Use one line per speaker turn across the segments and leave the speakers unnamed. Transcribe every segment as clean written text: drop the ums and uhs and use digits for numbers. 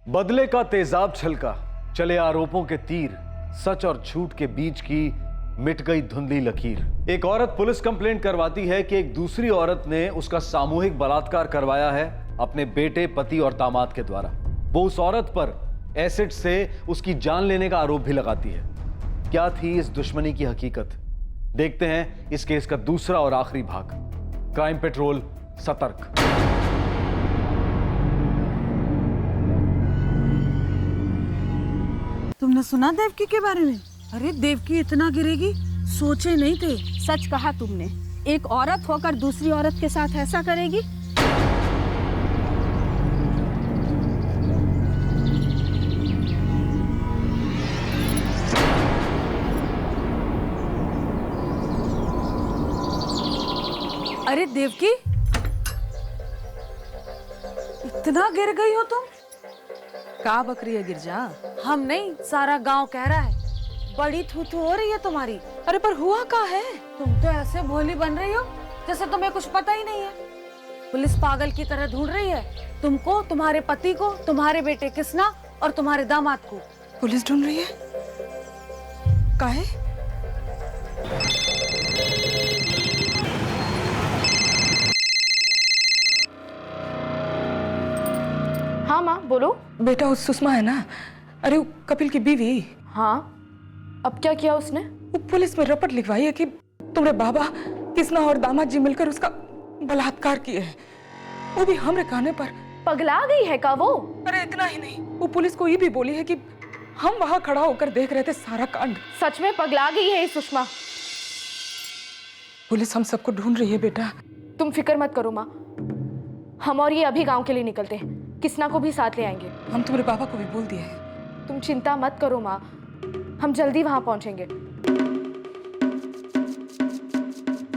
बदले का तेजाब छलका, चले आरोपों के तीर, सच और झूठ के बीच की मिट गई धुंधली लकीर। एक औरत पुलिस कंप्लेंट करवाती है कि एक दूसरी औरत ने उसका सामूहिक बलात्कार करवाया है अपने बेटे, पति और दामाद के द्वारा। वो उस औरत पर एसिड से उसकी जान लेने का आरोप भी लगाती है। क्या थी इस दुश्मनी की हकीकत? देखते हैं इस केस का दूसरा और आखिरी भाग। क्राइम पेट्रोल सतर्क।
तुमने सुना देवकी के बारे में? अरे देवकी इतना गिरेगी सोचे नहीं थे।
सच कहा तुमने। एक औरत होकर दूसरी औरत के साथ ऐसा करेगी?
अरे देवकी, इतना गिर गई हो तुम?
का बकरी है गिरजा?
हम नहीं, सारा गांव कह रहा है। बड़ी थू-थू हो रही है तुम्हारी।
अरे पर हुआ का है?
तुम तो ऐसे भोली बन रही हो जैसे तुम्हें कुछ पता ही नहीं है। पुलिस पागल की तरह ढूंढ रही है तुमको, तुम्हारे पति को, तुम्हारे बेटे किसना और तुम्हारे दामाद को।
पुलिस ढूंढ रही है? काहे?
हाँ माँ बोलो।
बेटा उस सुषमा है ना, अरे वो कपिल की बीवी।
हाँ, अब क्या किया उसने?
वो पुलिस में रपट लिखवाई है कि तुम्हारे बाबा किसना और दामाद जी मिलकर उसका बलात्कार किए हैं, वो भी हमरे कहने पर।
पगला गई है का वो?
अरे इतना ही नहीं, वो पुलिस को ये भी बोली है कि हम वहां खड़ा होकर देख रहे थे सारा कांड।
सच में पगला गई है ये सुषमा।
पुलिस हम सबको ढूंढ रही है बेटा।
तुम फिक्र मत करो माँ, हम और ये अभी गांव के लिए निकलते हैं। किसना को भी साथ ले आएंगे।
हम तुम्हारे बाबा को भी बोल दिए हैं।
तुम चिंता मत करो माँ, हम जल्दी वहां पहुंचेंगे।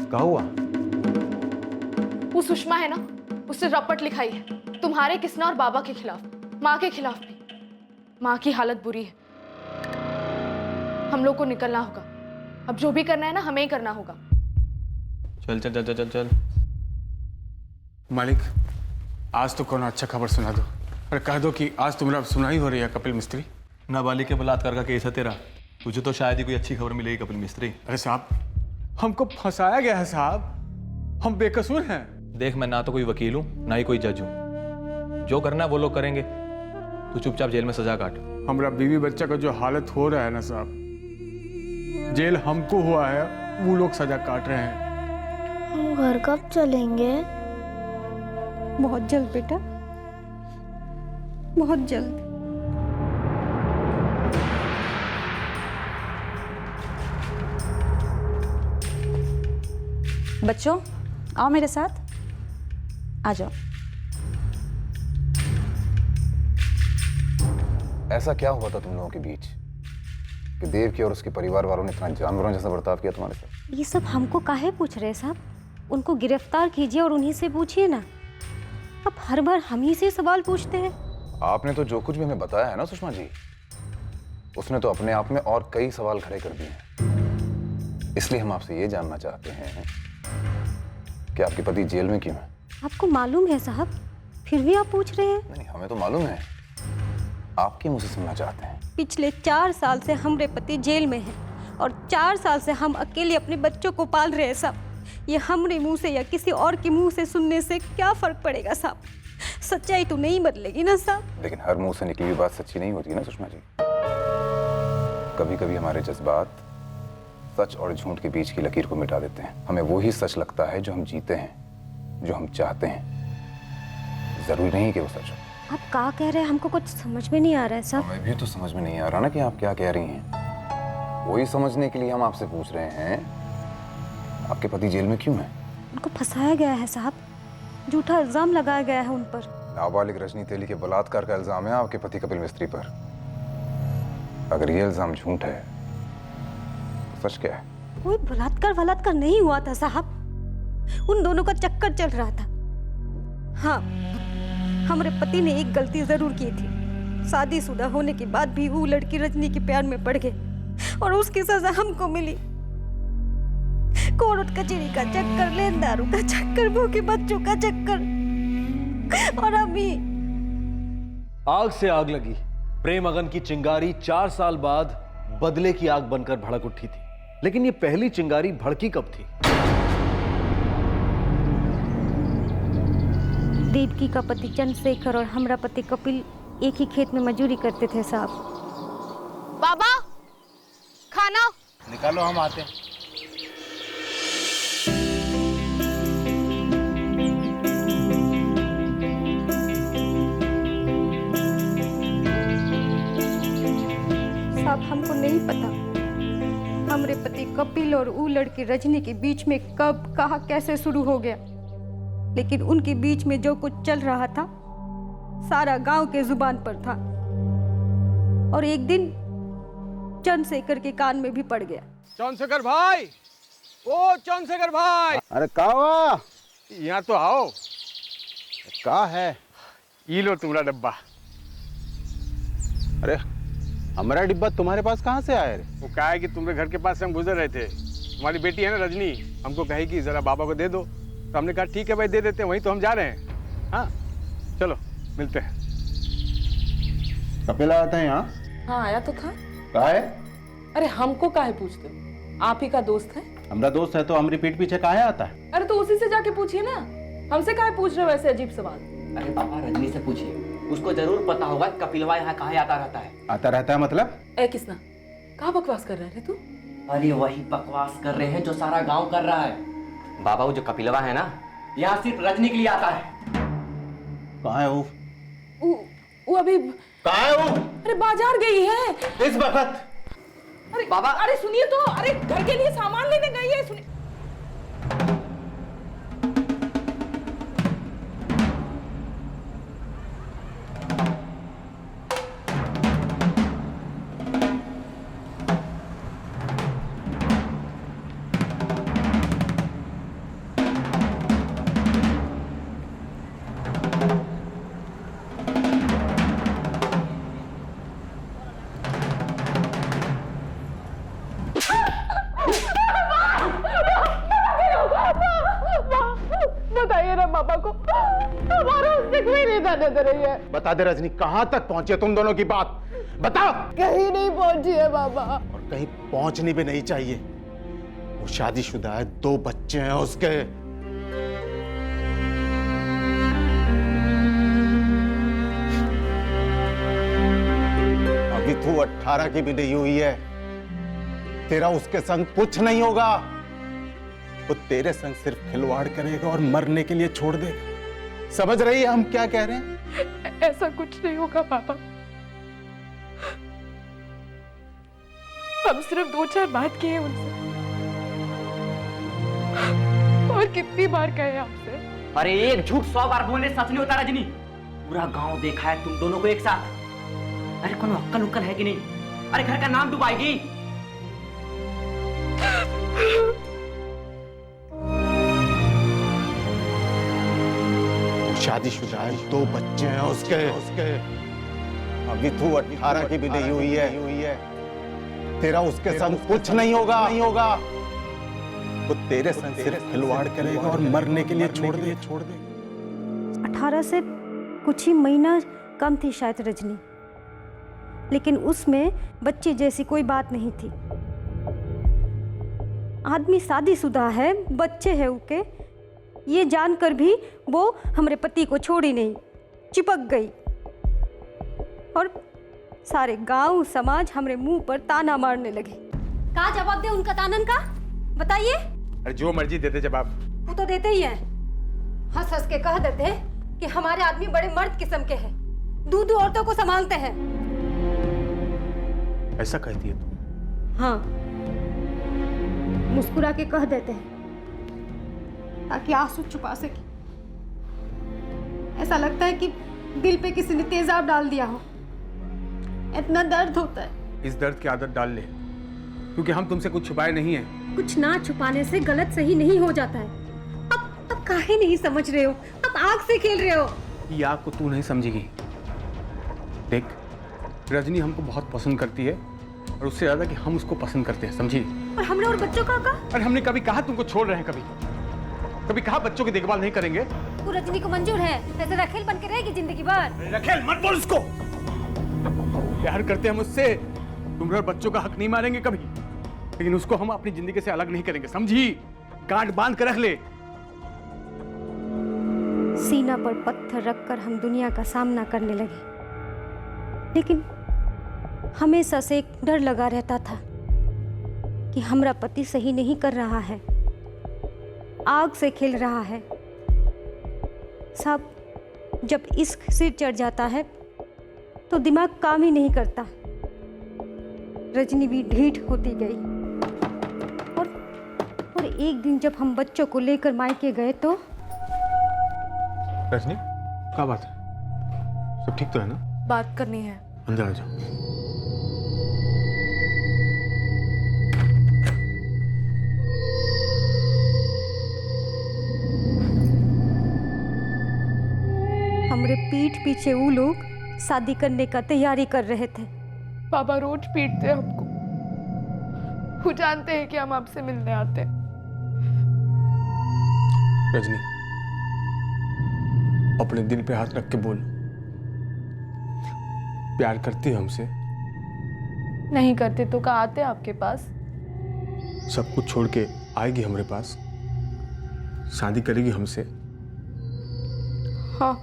क्या हुआ?
वो सुषमा है ना, उससे रपट लिखाई है तुम्हारे किसना और बाबा के खिलाफ, माँ के खिलाफ भी। माँ की हालत बुरी है। हम लोग को निकलना होगा। अब जो भी करना है ना, हमें ही करना होगा।
चल चल चल चल चल चल।
मालिक, आज तो कौन अच्छा खबर सुना दो और कह दो कि आज तुम्हारा सुनाई हो रही है कपिल मिस्त्री।
नाबालिग के बलात्कार का केस है तेरा, तुझे तो शायद ही कोई अच्छी खबर मिलेगी कपिल मिस्त्री।
अरे साहब, हमको फंसाया गया है साहब, हम बेकसूर हैं।
देख, मैं ना तो कोई वकील हूँ ना ही कोई जज हूँ। जो करना है वो लोग करेंगे, तू चुपचाप जेल में सजा काट।
हमारा बीवी बच्चा का जो हालत हो रहा है ना साहब, जेल हमको हुआ है, वो लोग सजा काट रहे हैं।
हम घर कब चलेंगे?
बहुत जल्द बेटा, बहुत जल्द।
बच्चों आओ मेरे साथ, आ जाओ।
ऐसा क्या हुआ था तुम लोगों के बीच कि देवकी और उसके परिवार वालों ने इतना जानवरों जैसा बर्ताव किया तुम्हारे साथ?
ये सब हमको काहे पूछ रहे साहब? उनको गिरफ्तार कीजिए और उन्हीं से पूछिए ना। अब हर बार हम ही से सवाल पूछते हैं।
आपने तो जो कुछ भी हमें बताया है ना सुषमा जी, उसने तो अपने आप में और कई सवाल खड़े कर दिए हैं। इसलिए हम आपसे ये जानना चाहते हैं कि आपके पति जेल में क्यों है?
आपको मालूम है साहब, फिर भी आप पूछ रहे हैं?
नहीं, हमें तो मालूम है, आपके मुंह से सुनना चाहते हैं।
पिछले 4 साल से हमारे पति जेल में हैं और 4 साल से हम अकेले अपने बच्चों को पाल रहे हैं साहब। ये हमारे मुंह से या किसी और के मुंह से सुनने से क्या फर्क पड़ेगा साहब? सच्चाई तो नहीं बदलेगी ना साहब।
लेकिन हर मुंह से निकली हुई बात सच्ची नहीं होती ना सुषमा जी। कभी कभी हमारे जज्बात सच और झूठ के बीच की लकीर को मिटा देते हैं। हमें वो ही सच लगता है जो हम जीते हैं, जो हम चाहते हैं। जरूरी नहीं कि वो सच हो।
आप क्या कह रहे हैं? हमको कुछ समझ में नहीं आ रहा है साहब।
हमें भी तो समझ में नहीं आ रहा ना कि आप क्या कह रही हैं। वही समझने के लिए हम आपसे पूछ रहे हैं, आपके पति जेल में क्यों है?
उनको फंसाया गया है साहब, झूठा इल्जाम लगाया गया है उन पर।
नाबालिग रजनी तेली के बलात्कार का इल्जाम है आपके पति कपिल मिस्त्री पर। अगर ये इल्जाम झूठ है तो सच क्या है?
कोई बलात्कार नहीं हुआ था साहब, उन दोनों का चक्कर चल रहा था। हाँ, हमारे पति ने एक गलती जरूर की थी। शादीशुदा होने के बाद भी वो लड़की रजनी के प्यार में पड़ गए और उसकी सजा हमको मिली। कोर्ट कचहरी का चक्कर, लेन दारू का चक्कर, भूखे बच्चों का चक्कर, और अभी
आग से आग लगी। प्रेम अगन की चिंगारी 4 साल बाद बदले की आग बनकर भड़क उठी थी। लेकिन ये पहली चिंगारी भड़की कब थी?
देवकी का पति चंद्रशेखर और हमारा पति कपिल एक ही खेत में मजदूरी करते थे साहब।
बाबा, खाना
निकालो, हम आते हैं।
साहब हमको नहीं पता हमारे पति कपिल और वो लड़की रजनी के बीच में कब कहाँ कैसे शुरू हो गया, लेकिन उनके बीच में जो कुछ चल रहा था सारा गांव के जुबान पर था और एक दिन चंद्रशेखर के कान में भी पड़ गया।
चंद्रशेखर भाई, ओ चंद्रशेखर भाई,
अरे का हुआ?
यहाँ तो आओ।
का है?
ये लो तुम्हारा डब्बा।
अरे हमारा डिब्बा तुम्हारे पास कहाँ से आया रे?
वो कहा है कि तुम्हारे घर के पास से हम गुजर रहे थे, तुम्हारी बेटी है ना रजनी, हमको कही कि जरा बाबा को दे दो, तो हमने कहा ठीक है भाई दे देते हैं, वहीं तो हम जा रहे हैं। हाँ चलो मिलते हैं।
कपिल आया था यहाँ?
हाँ आया तो था।
का है?
अरे हमको काहे पूछते हो? आप ही का दोस्त है।
हमारा दोस्त है तो हमारी पीठ पीछे काहे आता है?
अरे तो उसी से जाके पूछिए ना, हमसे काहे पूछ रहे हो ऐसे अजीब सवाल?
अरे पापा रजनी से पूछिए, उसको जरूर पता होगा कपिलवा यहाँ कहाँ आता रहता है।
आता रहता है मतलब?
ए किसना, कहाँ बकवास कर रहे थे तू?
अरे वही बकवास कर रहे हैं जो सारा गांव कर रहा है। बाबा वो जो कपिलवा है ना, यहाँ सिर्फ रजनी के लिए आता है।
कहाँ है वो?
वो अभी
कहाँ है वो?
अरे बाजार गई है
इस वक्त?
अरे
बाबा,
अरे सुनिए तो, अरे घर के लिए सामान लेने गई है। सुनिए
बताइए ना पापा को, हमारा उससे कोई लेना दे रही है।
बता दे रजनी, कहाँ तक पहुंची है तुम दोनों की बात? बताओ।
कहीं नहीं पहुंची है बाबा।
और कहीं पहुंचनी भी नहीं चाहिए। वो शादीशुदा है, 2 बच्चे हैं उसके। अभी तू 18 की भी नहीं हुई है। तेरा उसके संग कुछ नहीं होगा। वो तेरे संग सिर्फ खिलवाड़ करेगा और मरने के लिए छोड़ देगा। समझ रही है हम क्या कह रहे हैं?
ऐसा कुछ नहीं होगा पापा। हम सिर्फ 2-4 बात किए उनसे, और कितनी बार कहे आपसे।
अरे एक झूठ 100 बार बोलने सच नहीं होता रजनी। पूरा गांव देखा है तुम दोनों को एक साथ। अरे कौन अक्कल उक्कल है कि नहीं? अरे घर का नाम डुबाएगी।
शादीशुदा है, 2 बच्चे हैं उसके। अभी तू 18 की भी नहीं हुई है। तेरा उसके संग कुछ नहीं होगा। वो तेरे संग सिर्फ खिलवाड़ करेगा और मरने के लिए छोड़ दे।
18 से कुछ ही महीना कम थी शायद रजनी, लेकिन उसमें बच्चे जैसी कोई बात नहीं थी। आदमी शादीशुदा है, बच्चे हैं उनके, ये जानकर भी वो हमारे पति को छोड़ी नहीं, चिपक गई। और सारे गांव समाज हमारे मुंह पर ताना मारने लगे। का जवाब दे उनका तानन का? बताइए।
अरे जो मर्जी देते जवाब।
वो तो देते ही हैं। हंस हंस के कह देते हैं कि हमारे आदमी बड़े मर्द किस्म के हैं, दूध औरतों को संभालते हैं।
ऐसा कहती है तू?
हाँ, मुस्कुरा के कह देते हैं ताकि आंसू छुपा सके। ऐसा लगता है कि दिल पे किसी ने तेजाब डाल दिया हो, इतना दर्द होता है।
इस दर्द की आदत डाल ले, क्योंकि हम तुमसे कुछ छुपाए नहीं है।
कुछ ना छुपाने से गलत सही नहीं हो जाता है। अब काहे नहीं समझ रहे हो? अब आग से खेल रहे हो।
ये आग को तू नहीं समझेगी। देख, रजनी हमको बहुत पसंद करती है, और उससे ज्यादा कि हम उसको पसंद करते हैं, समझी?
और हमने और बच्चों का कहा?
अरे हमने कभी कहा तुमको छोड़ रहे हैं? कभी कहा बच्चों की देखभाल नहीं करेंगे?
वो रजनी को मंजूर है, ऐसे रखेल बन के रहेगी जिंदगी भर।
रखेल मत बोल उसको। प्यार करते हैं मुझसे, तुम्हारे बच्चों का हक नहीं मारेंगे कभी, लेकिन उसको हम अपनी जिंदगी से अलग नहीं करेंगे, समझी? गांठ बांध कर रख ले।
सीना पर पत्थर रखकर हम दुनिया का सामना करने लगे, लेकिन हमेशा से एक डर लगा रहता था कि हमारा पति सही नहीं कर रहा है, आग से खेल रहा है। साहब, जब इश्क सिर चढ़ जाता है तो दिमाग काम ही नहीं करता। रजनी भी ढीठ होती गई और एक दिन जब हम बच्चों को लेकर मायके गए तो
रजनी, क्या बात है? सब ठीक तो है ना?
बात करनी है।
अंदर आ जाओ।
हमारे पीठ पीछे वो लोग शादी करने का तैयारी कर रहे थे।
बाबा रोज पीटते हैं हमको, वो जानते हैं कि हम आपसे मिलने आते हैं।
रजनी, अपने दिल पे हाथ रख के बोल, प्यार करती है हमसे?
नहीं करते तो कहाँ आते आपके पास?
सब कुछ छोड़ के आएगी हमारे पास, शादी करेगी हमसे?
हाँ,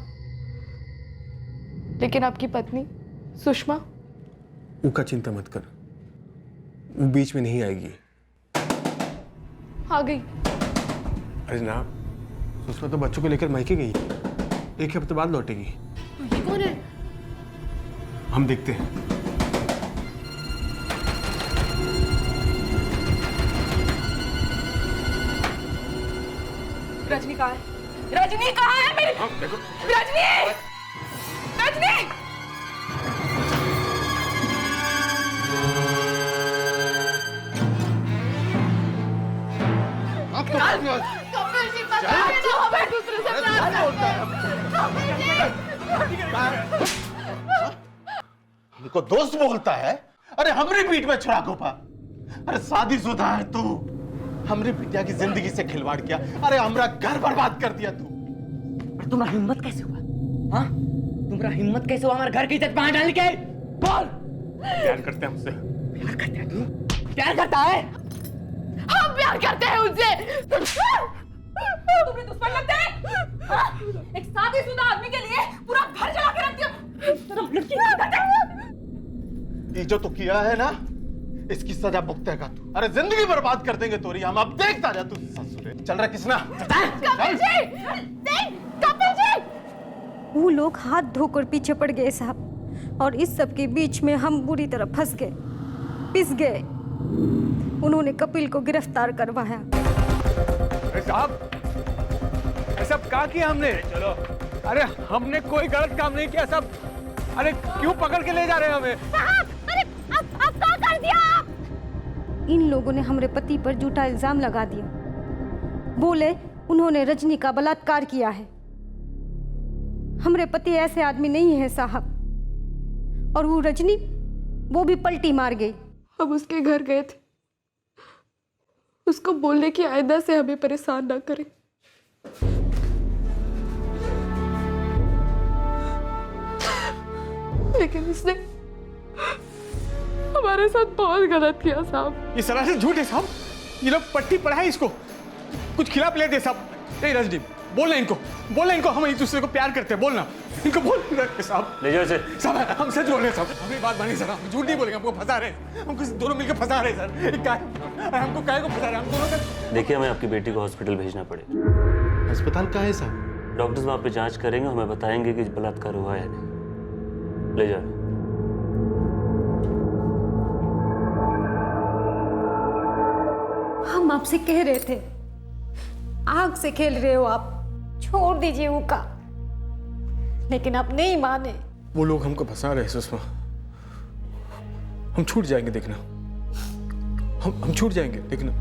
लेकिन आपकी पत्नी सुषमा?
उसका चिंता मत कर, वो बीच में नहीं आएगी।
आ गई।
अरे ना, सुषमा तो बच्चों को लेकर मायके गई, एक हफ्ते बाद लौटेगी।
ये कौन है?
हम देखते हैं।
रजनी कहाँ है? रजनी कहाँ है मेरी?
देखो।
रजनी! रजनी!
कपिल जी, पता है ना हमें दूसरे से प्यार करते हैं।
हमको दोस्त बोलता है? अरे हमारी पीठ में छुरा गोपा। अरे शादीशुदा है तू, हमारी बिटिया की जिंदगी से खिलवाड़ किया। अरे हमारा घर बर्बाद कर दिया तू।
और तुम्हारा हिम्मत कैसे हुआ? हाँ, तुम्हारा हिम्मत कैसे हुआ हमारे घर की इज्जत बाहर डालने के? बोल।
प्यार करते हैं हमसे?
प्यार करता है तू? प्यार करता है?
हम प्यार करते हैं उनसे।
तुम्हें दुश्मन लगते हैं? एक शादीशुदा आदमी के लिए पूरा घर जला के रख दिया।
ये जो तू किया है ना, इसकी सजा भुगतेगा तू। अरे जिंदगी बर्बाद कर देंगे तोरी हम, अब देखता जा तू। ससुरे चल रहा किसना?
कपिल जी! कपिल जी!
वो लोग हाथ धोकर पीछे पड़ गए साहब, और इस सब के बीच में हम बुरी तरह फंस गए, पिस गए। उन्होंने कपिल को गिरफ्तार करवाया।
अरे साहब, ऐसा क्या किया हमने? चलो। अरे हमने कोई गलत काम नहीं किया साहब। अरे क्यों पकड़ के ले जा रहे हैं हमें?
साहब, अरे अब क्या कर दिया आप? इन लोगों ने हमारे पति पर झूठा इल्जाम लगा दिया। बोले उन्होंने रजनी का बलात्कार किया है। हमारे पति ऐसे आदमी नहीं है साहब। और वो रजनी, वो भी पलटी मार गई।
हम उसके घर गए थे, उसको बोलने की आइंदा से हमें परेशान ना करें। लेकिन उसने हमारे साथ बहुत गलत किया साहब।
ये सरासर झूठ है साहब। ये लोग पट्टी पढ़ाए इसको, कुछ खिला पिला दे साहब। नहीं रजनी, बोलना इनको हम एक दूसरे को प्यार करते हैं, बोलना इनको, बोल साहब।
ले जाओ इसे।
साहब हम सच बोल रहे हैं साहब, हमें बात मानिए सर, हम झूठ नहीं बोलेंगे, हमको फंसा रहे हैं, हमको दोनों मिलकर फंसा रहे हैं सर। हमको काहे को फंसा रहे हैं हम दोनों का?
देखिए, हमें आपकी बेटी को हॉस्पिटल भेजना पड़ेगा।
अस्पताल का है साहब?
डॉक्टर्स वहाँ पे जांच करेंगे, हमें बताएंगे कि बलात्कार हुआ है नहीं। ले जाओ।
हम आपसे कह रहे थे, आग से खेल रहे हो आप, छोड़ दीजिए उनका, लेकिन आप नहीं माने।
वो लोग हमको फंसा रहे हैं सुषमा, हम छूट जाएंगे देखना, हम छूट जाएंगे देखना।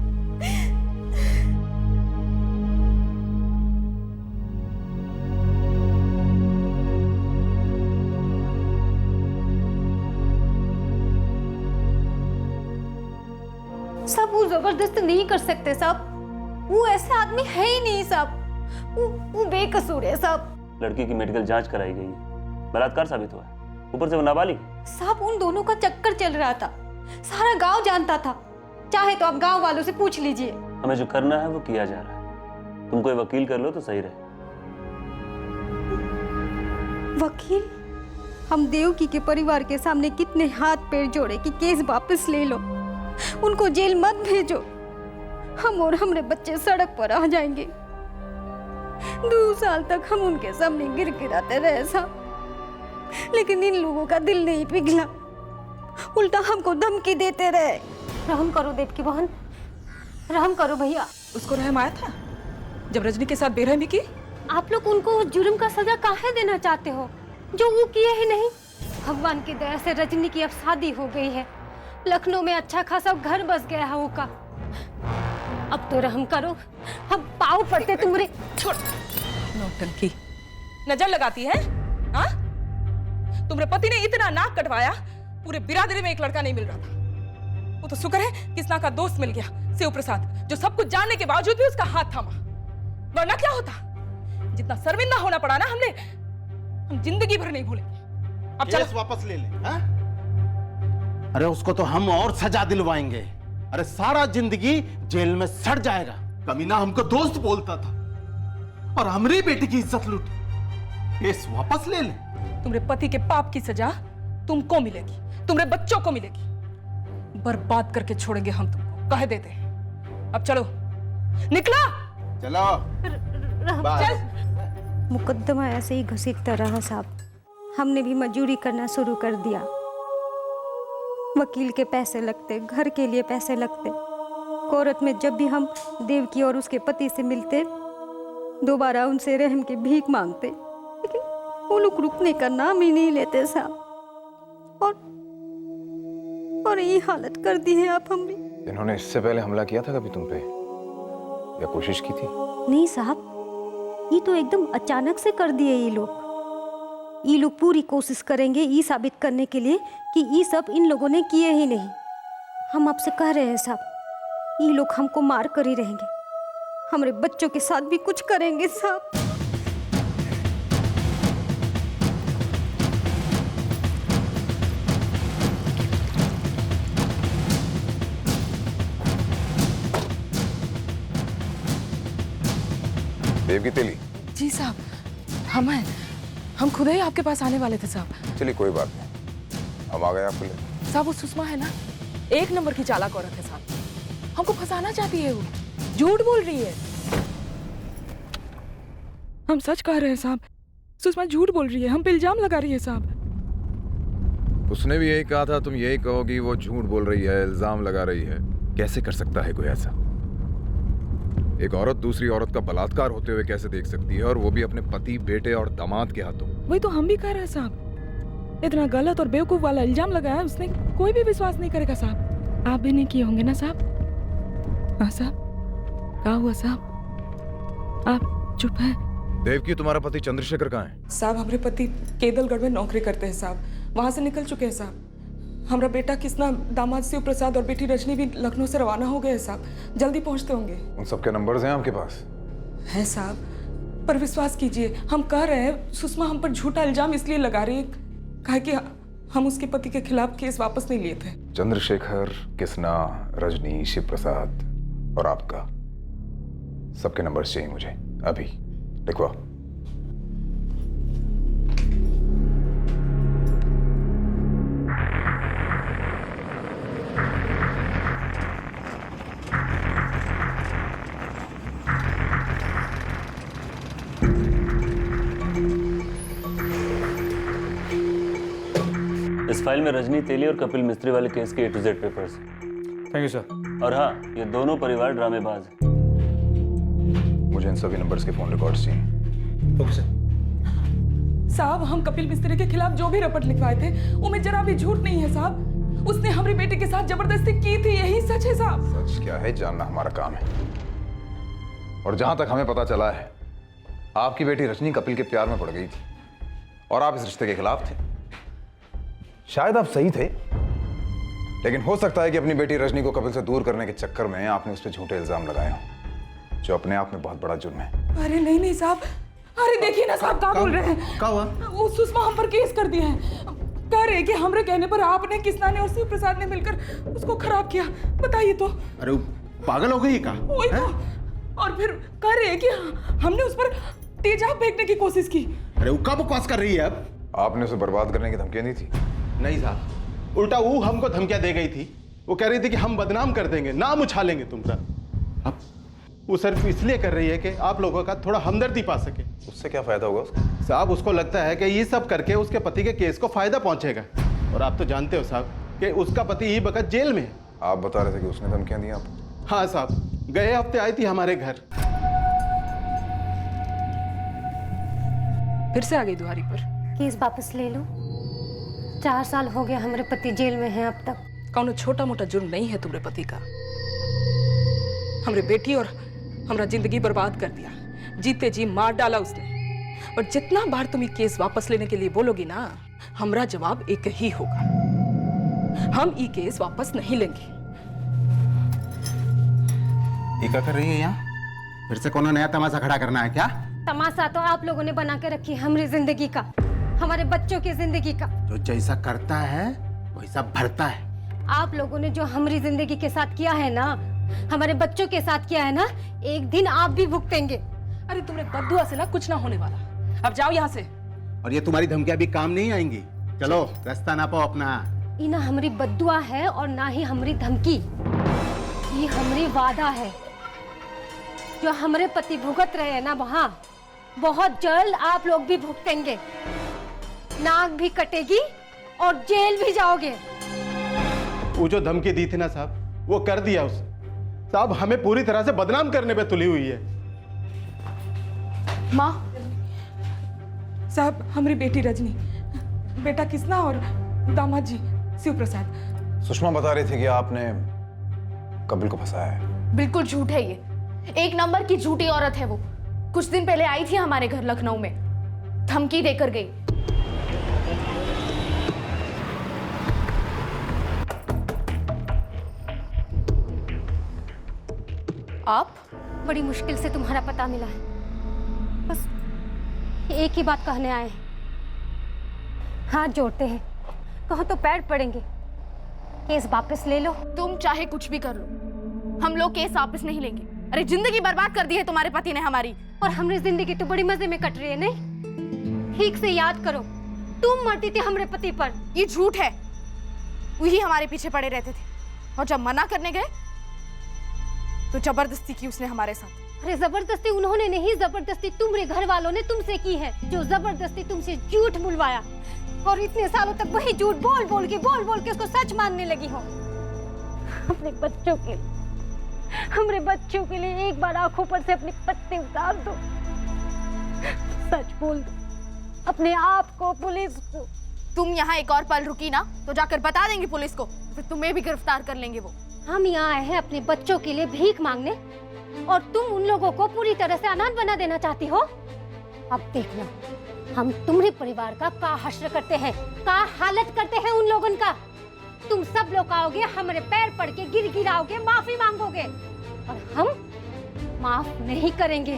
सब वो जबरदस्ती नहीं कर सकते साहब, वो ऐसा आदमी है ही नहीं साहब, वो बेकसूर है साहब।
लड़की की मेडिकल जांच कराई गई है, बलात्कार साबित हुआ है, ऊपर से वो नाबालिग।
साहब उन दोनों का चक्कर चल रहा था, सारा गांव जानता था। चाहे तो आप गांव वालों से पूछ लीजिए।
हमें जो करना है वो किया जा रहा है। तुम कोई वकील कर लो तो सही रहे।
वकील? हम देवकी के परिवार के सामने कितने हाथ पैर जोड़े कि केस वापस ले लो, उनको जेल मत भेजो। हम और हमारे बच्चे सड़क पर आ जाएंगे। 2 साल तक हम उनके सामने गिर गिराते रहे साहब, लेकिन इन लोगों का दिल नहीं पिघला, उल्टा हमको धमकी देते रहे। रहम करो देवकी बहन, रहम करो भैया।
उसको रहम आया था जब रजनी के साथ बेरहमी की?
आप लोग उनको उस जुर्म का सजा काहे देना चाहते हो जो वो किए ही नहीं? भगवान की दया से रजनी की अब शादी हो गई है, लखनऊ में अच्छा खासा घर बस गया है वो का। अब तो रहम करो, हम पाँव पड़ते तुम्हारे।
छोड़, नौटंकी नजर लगाती है। हाँ, तुम्हारे पति ने इतना नाक कटवाया, पूरे बिरादरी में एक लड़का नहीं मिल रहा था। वो तो शुक्र है किसना का दोस्त मिल गया, शिव प्रसाद, जो सब कुछ जानने के बावजूद भी उसका हाथ थामा, वरना क्या होता। जितना शर्मिंदा होना पड़ा ना हमने, हम जिंदगी भर नहीं भूलेंगे। अब
केस वापस ले ले। हाँ? अरे उसको तो हम और सजा दिलवाएंगे। अरे सारा जिंदगी जेल में सड़ जाएगा। कमीना हमको दोस्त बोलता था और हमारी बेटी की इज्जत लूटी। केस वापस ले ले।
तुम्हारे पति के पाप की सजा तुमको मिलेगी, तुम्हारे बच्चों को मिलेगी। बर्बाद करके छोड़ेंगे हम तुमको, कह देते हैं। अब चलो, निकला।
चलो।
चल।
मुकद्दमा ऐसे ही घसीटता रहा साहब। हमने भी मजदूरी करना शुरू कर दिया। वकील के पैसे लगते, घर के लिए पैसे लगते। कोर्ट में जब भी हम देवकी और उसके पति से मिलते, दोबारा उनसे रहम की भीख मांगते, लेकिन वो लोग रुकने का नाम ही नहीं लेते साहब। और ये हालत कर दी है आप हम भी।
इन्होंने इससे पहले हमला किया था कभी तुम पे, या कोशिश की थी?
नहीं साहब, ये तो एकदम अचानक से कर दिए ये लोग। ये लोग पूरी कोशिश करेंगे ये साबित करने के लिए कि ये सब इन लोगों ने किए ही नहीं। हम आपसे कह रहे हैं साहब, ये लोग हमको मार कर ही रहेंगे, हमारे बच्चों के साथ भी कुछ करेंगे साहब।
देवकी तेली।
जी साहब, हम खुद ही आपके पास आने वाले थे साहब।
चलिए कोई बात नहीं, हम आ गए आपके लिए।
साहब वो सुषमा है ना, 1 नंबर की चालाक औरत है साहब। हमको फंसाना चाहती है, वो झूठ बोल रही है। हम सच कह रहे हैं साहब, सुषमा झूठ बोल रही है, हम पे इल्जाम लगा रही है साहब।
उसने भी यही कहा था, तुम यही कहोगी वो झूठ बोल रही है, इल्जाम लगा रही है। कैसे कर सकता है कोई ऐसा? एक औरत दूसरी औरत का बलात्कार होते हुए कैसे देख सकती है, और वो भी अपने पति, बेटे और दामाद के हाथों?
वही तो हम भी कह रहे हैं साहब, इतना गलत और बेवकूफ वाला इल्जाम लगाया उसने, कोई भी विश्वास नहीं करेगा साहब। आप भी नहीं किए होंगे ना साहब? हाँ साहब, क्या हुआ साहब? आप चुप है?
देवकी, तुम्हारा पति चंद्रशेखर कहाँ है?
साहब हमारे पति केदलगढ़ में नौकरी करते हैं साहब, वहां से निकल चुके हैं साहब। हमारा बेटा किसना, दामाद शिव प्रसाद और बेटी रजनी भी लखनऊ से रवाना हो गए हैं साहब, जल्दी पहुंचते होंगे।
उन सबके नंबर्स हैं आपके पास?
है साहब, पर विश्वास कीजिए, हम कह रहे हैं सुषमा हम पर झूठा इल्जाम इसलिए लगा रही है कहा कि हम उसके पति के खिलाफ केस वापस नहीं लिए थे।
चंद्रशेखर, किसना, रजनी, शिव प्रसाद और आपका, सबके नंबर्स चाहिए मुझे अभी। लिखवा।
इस फाइल में रजनी तेली और कपिल मिस्त्री वाले केस के A to Z papers.
Thank you sir.
और हाँ, ये दोनों परिवार ड्रामेबाज हैं।
मुझे इन सभी नंबर्स के फोन रिकॉर्ड्स चाहिए।
Okay sir.
साहब हम कपिल मिस्त्री के खिलाफ जो भी रपट लिखवाए थे उनमें जरा भी झूठ नहीं है साहब। उसने हमारी बेटी के साथ जबरदस्ती की थी, यही सच है साहब।
सच क्या है जानना हमारा काम है, और जहां तक हमें पता चला है, आपकी बेटी रजनी कपिल के प्यार में पड़ गई थी और आप इस रिश्ते के खिलाफ थे। शायद आप सही थे, लेकिन हो सकता है कि अपनी बेटी रजनी को कपिल से दूर करने के चक्कर में आपने उस पर झूठे इल्जाम लगाए हों, जो अपने आप में बहुत बड़ा जुर्म है।
अरे नहीं नहीं साहब, अरे देखिए ना साहब, क्या बोल रहे हैं?
क्या हुआ?
वो सुषमा हम पर केस कर दिया है। कह रहे कि हमरे कहने पर आपने, किसना ने और शिव प्रसाद ने मिलकर उसको खराब किया। बताइए तो।
अरे वो पागल हो गई का?
वही तो। और फिर कह रहे कि हमने उस पर तेजाब फेंकने की कोशिश की।
अरे वो क्या बकवास कर रही है अब?
आपने उसे बर्बाद करने की धमकियां दी थी?
नहीं साहब, उल्टा वो हमको धमकियां दे गई थी। वो कह रही थी कि हम बदनाम कर देंगे, नाम उछालेंगे तुमका। अब वो सिर्फ इसलिए कर रही है कि आप लोगों का थोड़ा हमदर्दी पा सके।
उससे क्या फायदा होगा उसका?
साहब उसको लगता है कि ये सब करके उसके पति के केस को फायदा पहुंचेगा। और आप तो जानते हो साहब कि उसका पति ही वक्त जेल में है।
आप बता रहे थे कि उसने धमकियां दी आपको?
हाँ साहब, गए हफ्ते आई थी हमारे घर।
फिर से आ गई दुआरी पर।
केस वापस ले लो। 4 साल हो गए हमारे पति जेल में हैं अब तक।
कौनो छोटा मोटा जुर्म नहीं है तुम्हारे पति का। हमरे बेटी और हमरा जिंदगी बर्बाद कर दिया, जीते जी मार डाला उसने। और जितना बार तुम ये केस वापस लेने के लिए बोलोगी ना, हमरा जवाब एक ही होगा, हम ये केस वापस नहीं लेंगे।
ये क्या कर रही है यहाँ? फिर से कौन नया तमाशा खड़ा करना है क्या?
तमाशा तो आप लोगों ने बना के रखी है हमारी जिंदगी का, हमारे बच्चों की जिंदगी का।
जो जैसा करता है वैसा भरता है।
आप लोगों ने जो हमारी जिंदगी के साथ किया है ना, हमारे बच्चों के साथ किया है ना, एक दिन आप भी भुगतेंगे।
अरे तुमने बद्दुआ से ना कुछ ना होने वाला, अब जाओ यहाँ से।
और ये तुम्हारी धमकियां भी काम नहीं आएंगी। चलो रास्ता ना पाओ अपना।
ये ना हमारी बद्दुआ है और ना ही हमारी धमकी, ये हमारी वादा है। जो हमारे पति भुगत रहे हैं ना, वहाँ बहुत जल्द आप लोग भी भुगतेंगे। नाक भी कटेगी और जेल भी जाओगे।
वो जो धमकी दी थी ना साहब, वो कर दिया उसने। साहब हमें पूरी तरह से बदनाम करने पे तुली हुई है।
माँ,
साहब हमारी बेटी रजनी, बेटा किसना और दामाद जी शिव प्रसाद।
सुषमा बता रही थी कि आपने कपिल को फंसाया है।
बिल्कुल झूठ है ये, एक नंबर की झूठी औरत है वो। कुछ दिन पहले आई थी हमारे घर लखनऊ में, धमकी देकर गई। आप?
बड़ी मुश्किल से तुम्हारा पता मिला है, बस एक ही बात कहने आए हैं। हाथ जोड़ते हैं, कहो तो पैर पड़ेंगे, केस वापस ले लो।
तुम चाहे कुछ भी कर लो, हम लोग केस वापस नहीं लेंगे। अरे जिंदगी बर्बाद कर दी है तुम्हारे पति ने हमारी।
और हमारी जिंदगी तो बड़ी मजे में कट रही है, नहीं? ठीक से याद करो, तुम मरती थी हमारे पति पर।
ये झूठ है, वही हमारे पीछे पड़े रहते थे, और जब मना करने गए तो जबरदस्ती की उसने हमारे साथ।
अरे जबरदस्ती उन्होंने नहीं, जबरदस्ती तुम्हारे घर वालों ने तुमसे की है, जो जबरदस्ती तुमसे झूठ बुलवाया। और इतने सालों तक वही झूठ बोल बोल के उसको सच मानने लगी हो। अपने बच्चों के, हमारे बच्चों के लिए एक बार आंखों पर से अपने पत्ते उतार दो, सच बोल दो अपने आप को, पुलिस को।
तुम यहाँ एक और पल रुकी ना तो जाकर बता देंगे पुलिस को, फिर तुम्हें भी गिरफ्तार कर लेंगे वो।
हम यहाँ आए हैं अपने बच्चों के लिए भीख मांगने, और तुम उन लोगों को पूरी तरह से अनाथ बना देना चाहती हो। अब देखना हम तुम्हारे परिवार का हश्र करते हैं, का हालत करते हैं उन लोगों का। तुम सब लोग आओगे, हमारे पैर पड़ के गिड़गिड़ाओगे, माफी मांगोगे, और हम माफ नहीं करेंगे।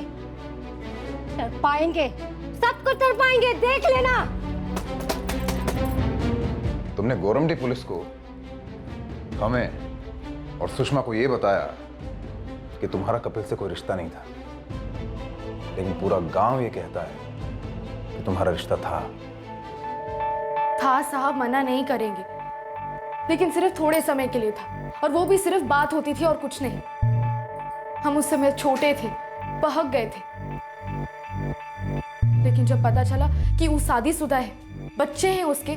तड़पाएंगे, सबको तड़पाएंगे, देख लेना।
तुमने गोरमडी पुलिस को, हमें और सुषमा को यह बताया कि तुम्हारा कपिल से कोई रिश्ता नहीं था, लेकिन पूरा गांव ये कहता है कि तुम्हारा रिश्ता था।
साहब, मना नहीं करेंगे, लेकिन सिर्फ थोड़े समय के लिए था, और वो भी सिर्फ बात होती थी और कुछ नहीं। हम उस समय छोटे थे, बहक गए थे, लेकिन जब पता चला कि वो शादीशुदा है, बच्चे हैं उसके,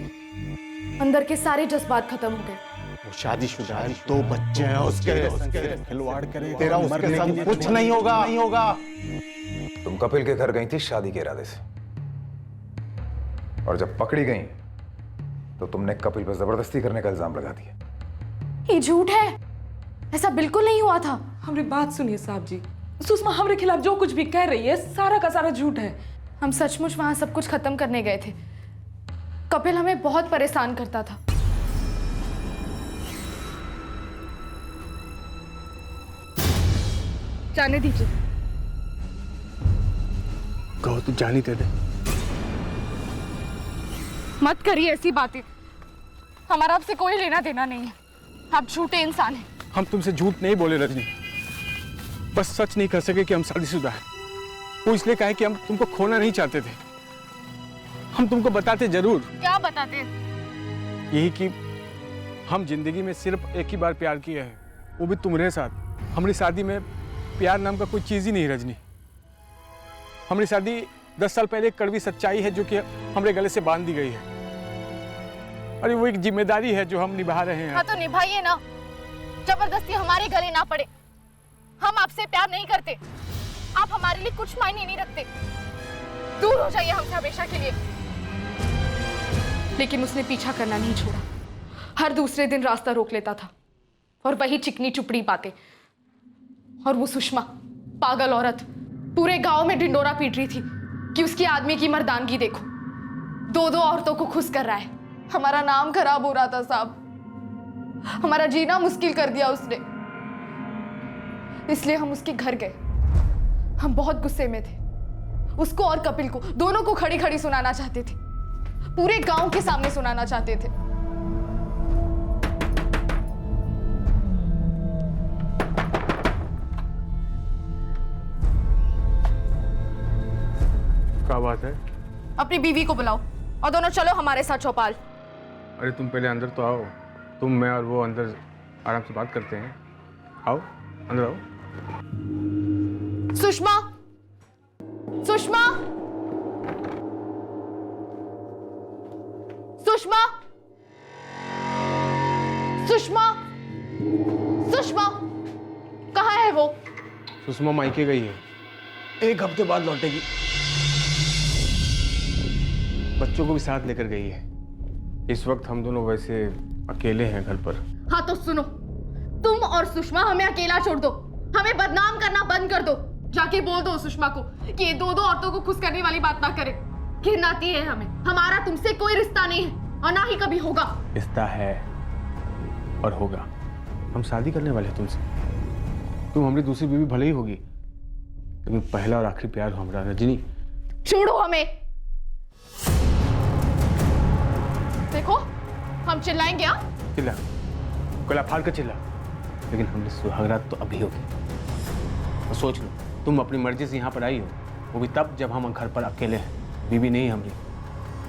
अंदर के सारे जज्बात खत्म हो गए।
वो शादीशुदा है, 2 बच्चे हैं उसके, खिलवाड़ करे तेरा उसके संग कुछ नहीं होगा।
तुम कपिल के घर गई थी शादी के इरादे से, और जब पकड़ी गई तो तुमने कपिल पर जबरदस्ती करने का इल्जाम लगा दिया।
ये झूठ है, ऐसा बिल्कुल नहीं हुआ था।
हमारी बात सुनिए साहब जी, सुषमा हमारे खिलाफ जो कुछ भी कह रही है सारा का सारा झूठ है।
हम सचमुच वहां सब कुछ खत्म करने गए थे। कपिल हमें बहुत परेशान करता था। जाने दीजिए।
कहो तो जानी दे दे।
मत करिए ऐसी बातें, हमारा आपसे कोई लेना देना नहीं है। आप झूठे इंसान हैं।
हम तुमसे झूठ नहीं बोले रजनी, बस सच नहीं कर सके कि हम शादीशुदा हैं। वो इसलिए कहे कि हम तुमको खोना नहीं चाहते थे। हम तुमको बताते जरूर,
क्या बताते?
यही कि हम जिंदगी में सिर्फ एक ही बार प्यार किए हैं, वो भी तुम्हारे साथ। हमारी शादी में प्यार नाम का कोई चीज ही नहीं रजनी। हमारी शादी 10 साल पहले एक कड़वी सच्चाई है जो कि हमारे गले से बांध दी गई है। अरे वो एक जिम्मेदारी है जो हम निभा रहे हैं।
हाँ तो निभाइए ना, जबरदस्ती हमारे गले ना पड़े। हम आपसे प्यार नहीं करते, आप हमारे लिए कुछ मायने नहीं रखते। दूर हो जाइए हमसे हमेशा के लिए। लेकिन उसने पीछा करना नहीं छोड़ा। हर दूसरे दिन रास्ता रोक लेता था और वही चिकनी चुपड़ी बातें। और वो सुषमा, पागल औरत, पूरे गांव में ढिंडोरा पीट रही थी कि उसकी आदमी की मर्दानगी देखो, 2-2 औरतों को खुश कर रहा है। हमारा नाम खराब हो रहा था साहब, हमारा जीना मुश्किल कर दिया उसने। इसलिए हम उसके घर गए। हम बहुत गुस्से में थे। उसको और कपिल को, दोनों को खड़ी खड़ी सुनाना चाहते थे, पूरे गांव के सामने सुनाना चाहते थे।
क्या बात है?
अपनी बीवी को बुलाओ और दोनों चलो हमारे साथ चौपाल।
अरे तुम पहले अंदर तो आओ। तुम, मैं और वो अंदर आराम से बात करते हैं। आओ अंदर आओ।
सुषमा, सुषमा, सुषमा, सुषमा, सुषमा, कहाँ है वो?
सुषमा मायके गई है, 1 हफ्ते बाद लौटेगी। बच्चों को भी साथ लेकर गई है। इस वक्त हम दोनों वैसे अकेले हैं घर पर।
हाँ तो सुनो, तुम और सुषमा हमें अकेला छोड़ दो, हमें बदनाम करना बंद कर दो। जाके बोल दो सुषमा को कि ये 2-2 औरतों को खुश करने वाली बात ना करे। घिन आती है हमें। हमारा तुमसे कोई रिश्ता नहीं है और ना ही कभी होगा।
रिश्ता है और होगा। हम शादी करने वाले हैं तुमसे। तुम हमारी दूसरी बीवी भले ही होगी, लेकिन पहला और आखिरी प्यार हो हमारा। रजनी,
छोड़ो हमें। देखो, हम चिल्लाएंगे।
चिल्ला, गला फाड़ कर चिल्ला, लेकिन हमने सुहागरात तो अभी होगी। और सोच लो, तुम अपनी मर्जी से यहाँ पर आई हो, वो भी तब जब हम घर पर अकेले हैं। बीवी नहीं हमारी,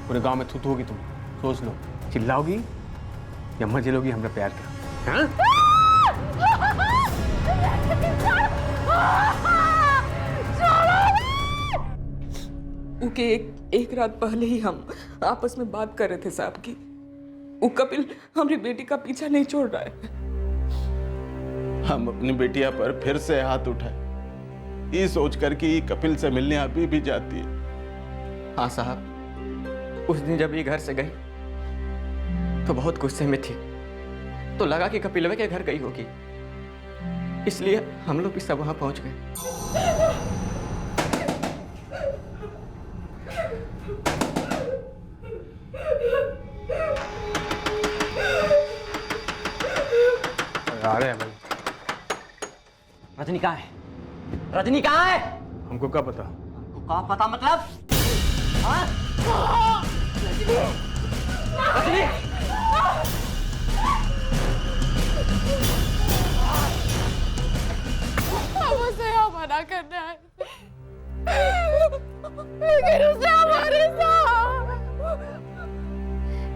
पूरे गांव में थूथू होगी तुम। सोच लो, चिल्लाओगी या मजे लोगी हमारा प्यार का? हाँ?
उनके एक रात पहले ही हम आपस में बात कर रहे थे साहब की वो कपिल हमारी बेटी का पीछा नहीं छोड़ रहा है।
हम अपनी बेटिया पर फिर से हाथ उठाए, ये सोचकर कि कपिल से मिलने अभी भी जाती है।
हाँ साहब, उस दिन जब ये घर से गई तो बहुत गुस्से में थी, तो लगा कि कपिलवे के घर गई होगी, इसलिए हम लोग भी सब वहां पहुंच गए।
आ रहे हैं भाई।
रजनी कहाँ है? रजनी कहाँ है?
हमको क्या पता?
क्या पता मतलब? हाँ? रजनी! रजनी!
हम उसे मना करने आए, लेकिन उसे हमारे साथ।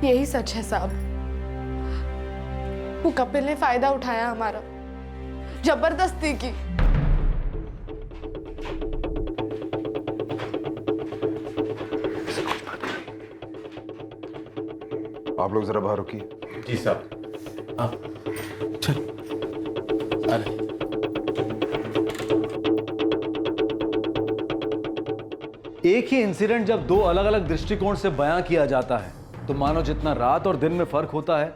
यही सच है साहब। वो कपिल ने फायदा उठाया हमारा, जबरदस्ती की।
आप लोग जरा बाहर रुकिए।
जी साहब। हाँ चल। अरे
एक ही इंसिडेंट जब 2 अलग अलग दृष्टिकोण से बयां किया जाता है तो मानो जितना रात और दिन में फर्क होता है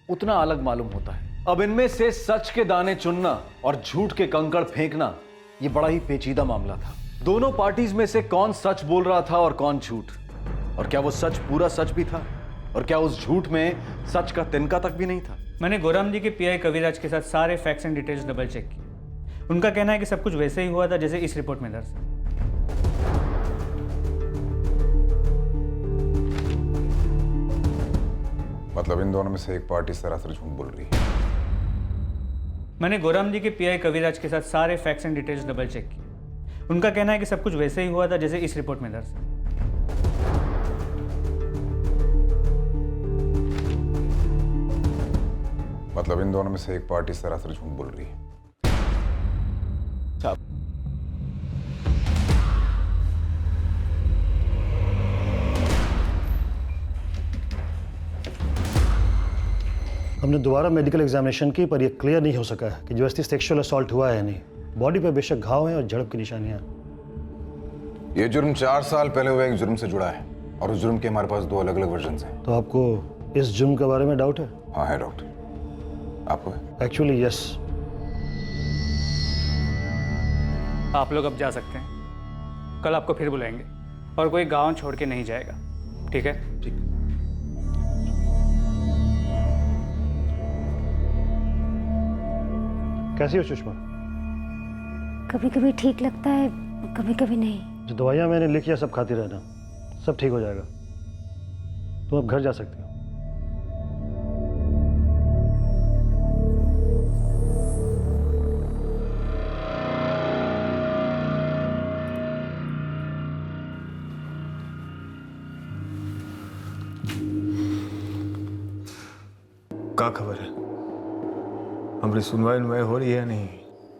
उतना अलग मालूम होता है। अब इनमें से सच के दाने चुनना और झूठ के कंकड़ फेंकना यह बड़ा ही पेचीदा मामला था। दोनों पार्टीज में से कौन सच बोल रहा था और कौन झूठ, और क्या वो सच पूरा सच भी था, और क्या उस झूठ में सच का तिनका तक भी नहीं था।
मैंने गोराम जी के पीआई कविराज के साथ सारे facts and details double check किए। उनका कहना है कि सब कुछ वैसे ही हुआ था जैसे इस रिपोर्ट में दर्ज है।
मतलब इन दोनों में से एक पार्टी सरासर झूठ बोल रही है।
मैंने गौराम जी के पीआई कविराज के साथ सारे facts and details double check किए। उनका कहना है कि सब कुछ वैसे ही हुआ था जैसे इस रिपोर्ट में दर्ज है।
मतलब इन दोनों में से एक पार्टी सरासर झूठ बोल रही है।
हमने दोबारा मेडिकल एग्जामिनेशन की पर यह क्लियर नहीं हो सका है कि जबरदस्ती सेक्सुअल असॉल्ट हुआ है या नहीं। बॉडी पर बेशक घाव हैं और झड़प की निशानियां।
ये जुर्म 4 साल पहले हुए एक जुर्म से जुड़ा है और उस जुर्म के हमारे पास 2 अलग अलग वर्जन हैं।
तो आपको इस जुर्म के बारे में डाउट है?
हाँ है डाउट। आपको है?
Actually yes.
आप लोग अब जा सकते हैं। कल आपको फिर बुलाएंगे और कोई गांव छोड़ के नहीं जाएगा, ठीक है?
ठीक।
कैसी हो सुषमा?
कभी कभी ठीक लगता है, कभी कभी नहीं।
जो दवाइयाँ मैंने लिखी है सब खाती रहना, सब ठीक हो जाएगा। तुम अब घर जा सकती हो।
क्या खबर है? हमारी सुनवाई हो रही है नहीं?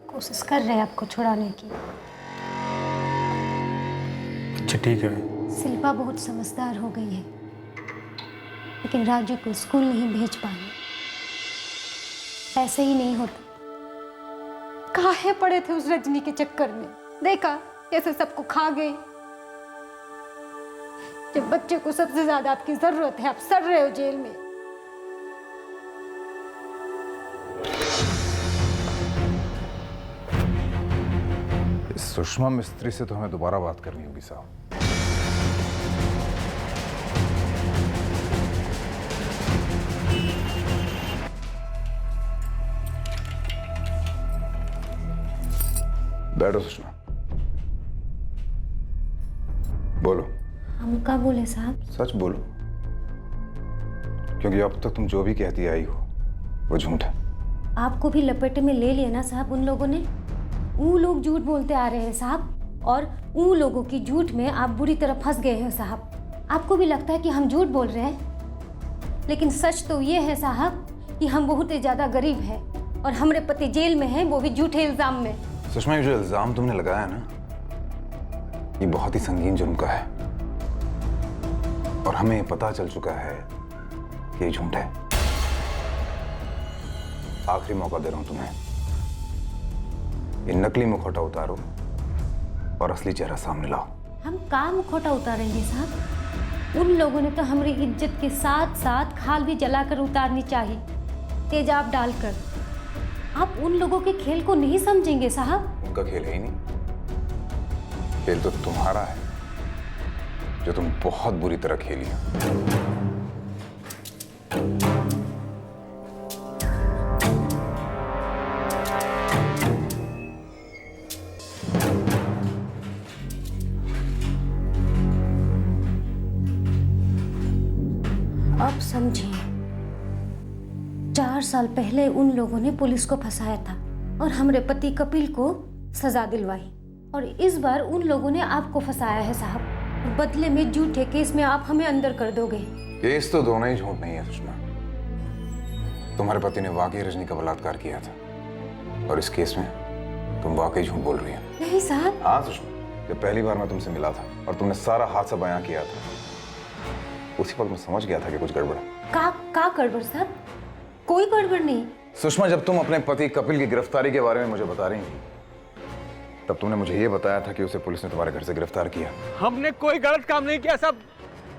कोशिश कर रहे हैं आपको छुड़ाने की।
अच्छा ठीक है।
शिल्पा बहुत समझदार हो गई है, लेकिन राजू को स्कूल नहीं भेज पाए। ऐसे ही नहीं होता। काहे पड़े थे उस रजनी के चक्कर में? देखा कैसे सबको खा गए। जब बच्चे को सबसे ज्यादा आपकी जरूरत है, आप सड़ रहे हो जेल में।
सुषमा मिस्त्री से तो हमें दोबारा बात करनी होगी साहब। बैठो सुषमा, बोलो।
हम क्या बोले साहब?
सच बोलो, क्योंकि अब तक तुम जो भी कहती आई हो वो झूठ है।
आपको भी लपेटे में ले लिया ना साहब उन लोगों ने। वो लोग झूठ बोलते आ रहे हैं साहब, और उन लोगों की झूठ में आप बुरी तरह फंस गए हो साहब। आपको भी लगता है कि हम झूठ बोल रहे हैं, लेकिन सच तो ये है साहब कि हम बहुत ही ज्यादा गरीब हैं और हमारे पति जेल में हैं, वो भी झूठे इल्जाम में।
सुषमा, ये जो इल्जाम तुमने लगाया ना, ये बहुत ही संगीन जुर्म का है और हमें पता चल चुका है कि ये झूठ है। आखिरी मौका दे रहा हूं तुम्हें, ये नकली मुखौटा उतारो और असली चेहरा सामने लाओ।
हम काम मुखौटा उतारेंगे साहब? उन लोगों ने तो हमारी इज्जत के साथ साथ खाल भी जलाकर उतारनी चाहिए, तेजाब डालकर। आप उन लोगों के खेल को नहीं समझेंगे साहब।
उनका खेल है ही नहीं, खेल तो तुम्हारा है जो तुम बहुत बुरी तरह खेली हो।
अब समझिए, 4 साल पहले उन लोगों ने पुलिस को फंसाया था और हमारे पति कपिल को सजा दिलवाई, और इस बार उन लोगों ने आपको फंसाया है साहब। बदले में झूठे केस में आप हमें अंदर कर दोगे।
केस तो दोनों ही झूठ नहीं है सुषमा। तुम्हारे पति ने वाकई रजनी का बलात्कार किया था और इस केस में तुम वाकई झूठ बोल रही हो।
नहीं साहब।
हाँ सुषमा, जब पहली बार मैं तुमसे मिला था और तुमने सारा हादसा बयां किया था, उसी वक्त मैं समझ गया था कि कुछ गड़बड़ है।
का गड़बड़ साहब? कोई गड़बड़ नहीं।
सुषमा, जब तुम अपने पति कपिल की गिरफ्तारी के बारे में मुझे बता रही थी, तब तुमने मुझे यह बताया था कि उसे पुलिस ने तुम्हारे घर से गिरफ्तार किया।
हमने कोई गलत काम नहीं किया साहब।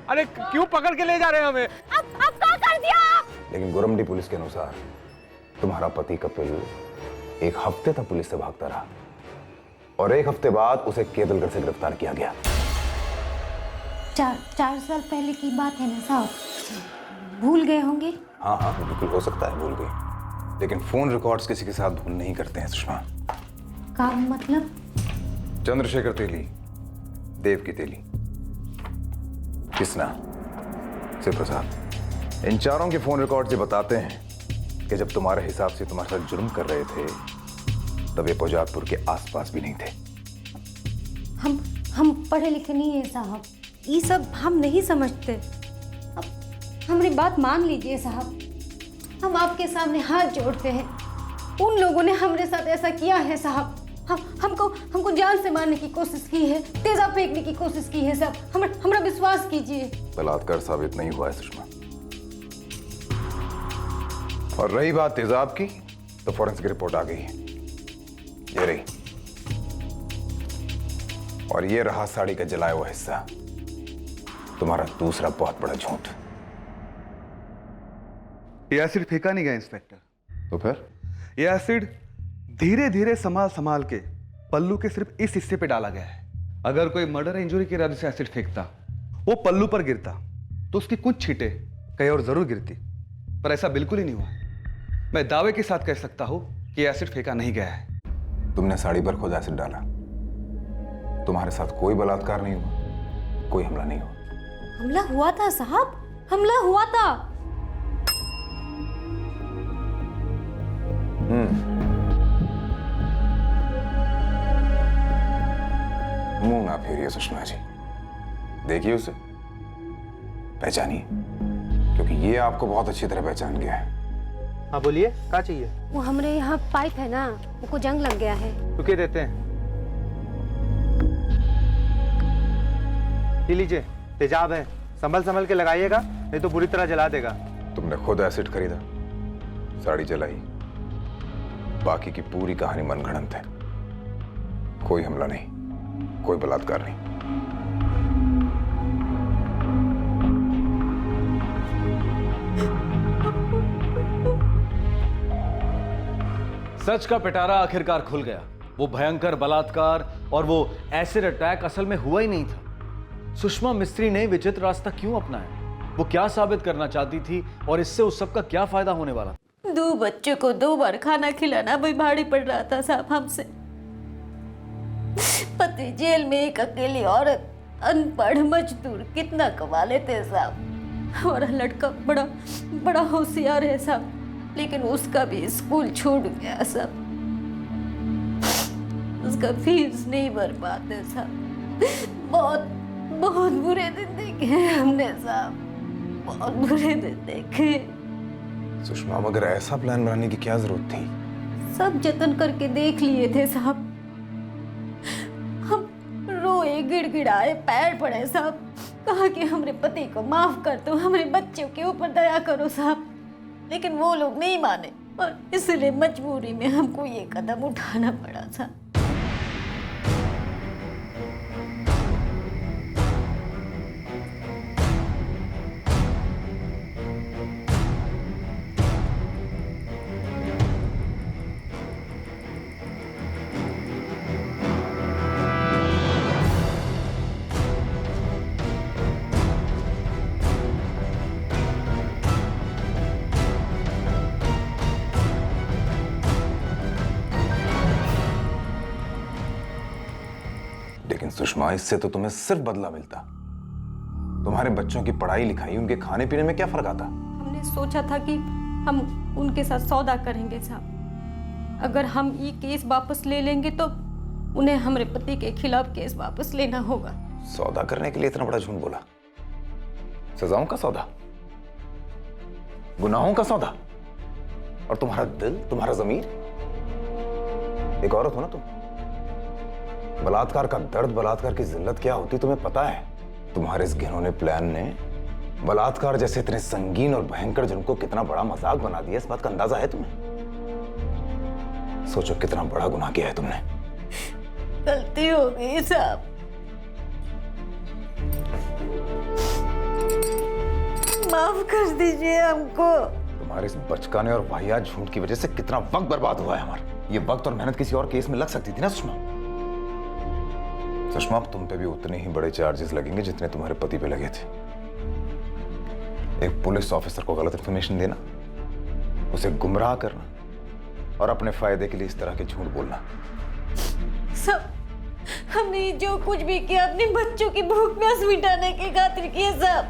अरे क्यों पकड़ के ले जा रहे हैं हमें?
अब क्या कर दिया आप?
लेकिन गोरमडी पुलिस के अनुसार तुम्हारा पति कपिल 1 हफ्ते तक पुलिस से भागता रहा और 1 हफ्ते बाद उसे केदलगढ़ से गिरफ्तार किया गया।
4 साल पहले की बात है ना साहब, भूल गए होंगे?
हाँ हाँ, बिल्कुल हो सकता है भूल गई, लेकिन फोन रिकॉर्ड्स किसी के साथ भूल नहीं करते हैं सुषमा।
का मतलब?
चंद्रशेखर तेली, देव की तेली, किसना, शिव प्रसाद, इन चारों के फोन रिकॉर्ड से बताते हैं कि जब तुम्हारे हिसाब से तुम्हारे साथ जुर्म कर रहे थे तब ये पोजातपुर के आसपास भी नहीं थे।
हम पढ़े लिखे नहीं है साहब, ये सब हम नहीं समझते। अब हमारी बात मान लीजिए साहब, हम आपके सामने हाथ जोड़ते हैं। उन लोगों ने हमारे साथ ऐसा किया है साहब। हमको जान से मारने की कोशिश की है, तेजाब फेंकने की कोशिश की है साहब। हमारा विश्वास कीजिए।
बलात्कार साबित नहीं हुआ है सुषमा। और रही बात तेजाब की, तो फॉरेंसिक रिपोर्ट आ गई है, ये रही। और ये रहा साड़ी का जलाया हुआ हिस्सा, तुम्हारा दूसरा बहुत बड़ा झूठ।
ये एसिड फेंका नहीं गया इंस्पेक्टर।
तो फिर?
ये एसिड धीरे धीरे संभाल के पल्लू के सिर्फ इस हिस्से पे डाला गया है। अगर कोई मर्डर इंजरी के इरादे से एसिड फेंकता, वो पल्लू पर गिरता, तो उसकी कुछ छींटे कहीं और जरूर गिरती, पर ऐसा बिल्कुल ही नहीं हुआ। मैं दावे के साथ कह सकता हूं कि एसिड फेंका नहीं गया है।
तुमने साड़ी पर खुद एसिड डाला, तुम्हारे साथ कोई बलात्कार नहीं हुआ, कोई हमला नहीं हुआ।
हमला हुआ था साहब, हमला हुआ था।
मुंह ना फेरिए सुषमा जी, देखिए उसे, पहचानिए, क्योंकि ये आपको बहुत अच्छी तरह पहचान गया है।
हाँ बोलिए, क्या चाहिए?
वो हमारे यहाँ पाइप है ना, वो जंग लग गया है।
रुके देते हैं। ये लीजिए, तेजाब है, संभल के लगाइएगा, नहीं तो बुरी तरह जला देगा।
तुमने खुद एसिड खरीदा, साड़ी जलाई, बाकी की पूरी कहानी मनगढ़ंत है। कोई हमला नहीं, कोई बलात्कार नहीं।
सच का पिटारा आखिरकार खुल गया। वो भयंकर बलात्कार और वो एसिड अटैक असल में हुआ ही नहीं था। सुषमा मिस्त्री ने विचित्र रास्ता क्यों अपनाया? वो क्या साबित करना चाहती थी और इससे उस सब का क्या फायदा होने वाला?
2 बच्चों को 2 बार खाना खिलाना भी भारी पड़ रहा था साहब हमसे। पति जेल में, एक अकेली औरत, अनपढ़ मजदूर कितना कमा लेते साहब। हमारा लड़का बड़ा होशियार है साहब, लेकिन उसका भी स्कूल छूट गया साहब। उसका फीस नहीं भर पाते साहब। बहुत बुरे दिन देखे हैं हमने साहब, बहुत बुरे दिन देखे।
सुषमा, मगर ऐसा प्लान बनाने की क्या जरूरत थी?
सब जतन करके देख लिए थे साहब। हम रोए, गिड़गिड़ाए, पैर पड़े साहब, कहा कि हमारे पति को माफ कर दो, हमारे बच्चों के ऊपर दया करो साहब। लेकिन वो लोग नहीं माने और इसलिए मजबूरी में हमको ये कदम उठाना पड़ा था।
लेकिन सुषमा, इससे तो तुम्हें सिर्फ बदला मिलता। तुम्हारे बच्चों की पढ़ाई लिखाई, उनके खाने पीने में क्या फर्क आता?
हमने सोचा था कि हम उनके साथ सौदा करेंगे साहब। अगर हम ये केस वापस ले लेंगे तो उन्हें हमारे पति के खिलाफ केस वापस लेना होगा।
सौदा करने के लिए इतना बड़ा झूठ बोला? सजाओं का सौदा, गुनाहों का सौदा, और तुम्हारा दिल, तुम्हारा जमीर। एक औरत हो ना तुम। बलात्कार का दर्द, बलात्कार की जिल्लत क्या होती तुम्हें पता है? तुम्हारे इस घिनौने प्लान ने बलात्कार जैसे इतने संगीन और भयंकर जुर्म को कितना बड़ा मजाक बना दिया, इस बात का अंदाजा है तुम्हें? सोचो कितना बड़ा गुनाह किया है तुमने।
गलती हो गई साहब, माफ कर दीजिए हमको।
तुम्हारे इस बचकाने और वाहियात झूठ की वजह से कितना वक्त बर्बाद हुआ है हमारा। ये वक्त और मेहनत किसी और केस में लग सकती थी ना सुषमा। सुषमा, तुम पे भी उतने ही बड़े चार्जेस लगेंगे जितने तुम्हारे पति पे लगे थे। एक पुलिस ऑफिसर को गलत इंफॉर्मेशन देना, उसे गुमराह करना और अपने फायदे के लिए इस तरह के झूठ बोलना।
सब हमने जो कुछ भी किया अपने बच्चों की भूख प्यास मिटाने की खातिर किया साहब।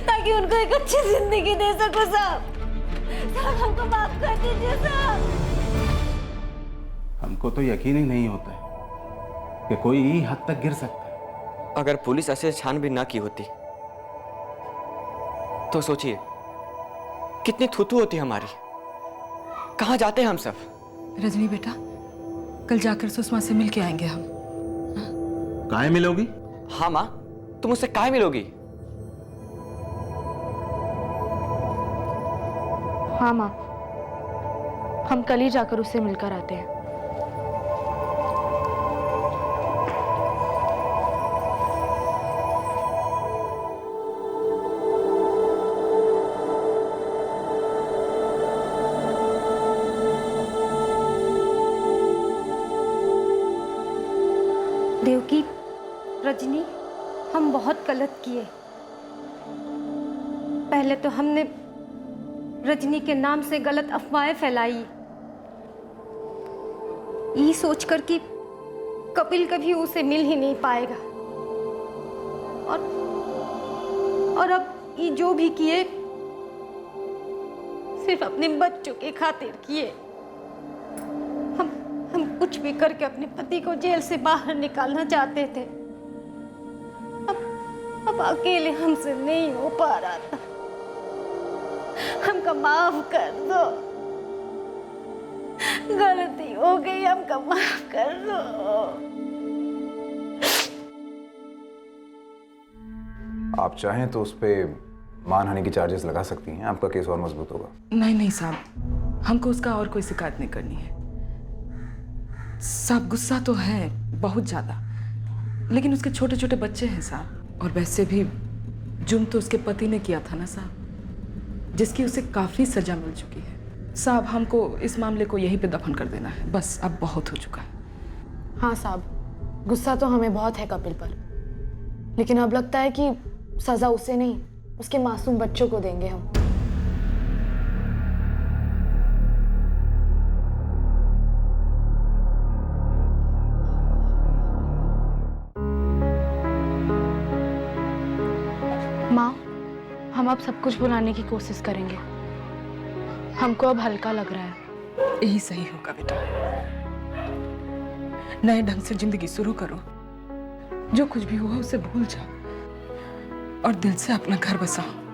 ताकि उनको एक अच्छी जिंदगी दे सको साहब। साहब हमको माफ कर दीजिए साहब।
हमको तो यकीन ही नहीं होता है कि कोई ई हद तक गिर सकता है।
अगर पुलिस ऐसे छानबीन ना की होती तो सोचिए कितनी थूथू होती हमारी, कहाँ जाते हम सब।
रजनी बेटा, कल जाकर सुषमा से मिल के आएंगे हम।
काहे मिलोगी?
हाँ माँ, तुम उससे काहे मिलोगी?
हाँ माँ, हम कल ही जाकर उससे मिलकर आते हैं।
देवकी, रजनी, हम बहुत गलत किए। पहले तो हमने रजनी के नाम से गलत अफवाहें फैलाई, ये सोचकर कि कपिल कभी उसे मिल ही नहीं पाएगा। और अब ये जो भी किए सिर्फ अपने बच्चों के खातिर किए। हम कुछ भी करके अपने पति को जेल से बाहर निकालना चाहते थे। अब अकेले हमसे नहीं हो पा रहा था। हमको माफ कर दो, गलती हो गई, हमको माफ कर दो।
आप चाहें तो उस पे मानहानि की चार्जेस लगा सकती हैं, आपका केस और मजबूत होगा।
नहीं नहीं साहब, हमको उसका और कोई शिकायत नहीं करनी है। साहब गुस्सा तो है बहुत ज्यादा, लेकिन उसके छोटे छोटे बच्चे हैं साहब, और वैसे भी जुर्म तो उसके पति ने किया था ना साहब, जिसकी उसे काफी सजा मिल चुकी है। साहब हमको इस मामले को यहीं पे दफन कर देना है, बस अब बहुत हो चुका है।
हाँ साहब, गुस्सा तो हमें बहुत है कपिल पर, लेकिन अब लगता है कि सजा उसे नहीं, उसके मासूम बच्चों को देंगे हम। माँ, हम अब सब कुछ भुलाने की कोशिश करेंगे। हमको अब हल्का लग रहा है।
यही सही होगा बेटा। नए ढंग से जिंदगी शुरू करो, जो कुछ भी हुआ उसे भूल जाओ और दिल से अपना घर बसाओ।